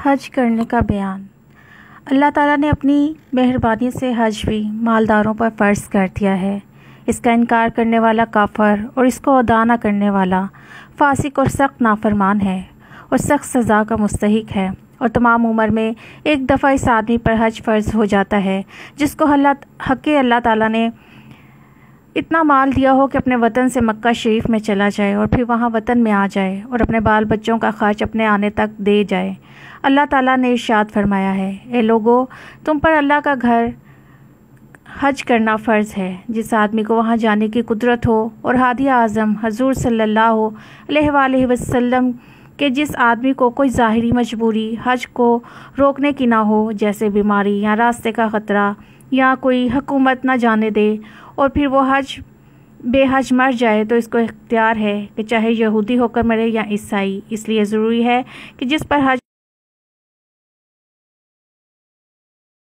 حج کرنے کا بیان۔ اللہ تعالیٰ نے اپنی مہربانی سے حج بھی مالداروں پر فرض کر دیا ہے۔ اس کا انکار کرنے والا کافر اور اس کو ادا نہ کرنے والا فاسق اور سخت نافرمان ہے اور سخت سزا کا مستحق ہے، اور تمام عمر میں ایک دفعہ اس آدمی پر حج فرض ہو جاتا ہے جس کو اللہ تعالیٰ نے اتنا مال دیا ہو کہ اپنے وطن سے مکہ شریف میں چلا جائے اور پھر وہاں وطن میں آ جائے اور اپنے بال بچوں کا خرچ اپنے آنے تک دے جائے۔ اللہ تعالیٰ نے ارشاد فرمایا ہے، اے لوگو، تم پر اللہ کا گھر حج کرنا فرض ہے۔ جس آدمی کو وہاں جانے کی قدرت ہو اور ہادی اعظم حضور صلی اللہ علیہ وآلہ وسلم کہ جس آدمی کو کوئی ظاہری مجبوری حج کو روکنے کی نہ ہو، جیسے بیماری یا راستے کا خطرہ یا کوئی حکومت نہ جانے دے، اور پھر وہ بے حج مر جائے، تو اس کو اختیار ہے کہ چاہے یہودی ہو کر مرے یا عیسائی، اس لیے ضروری ہے کہ جس پر حج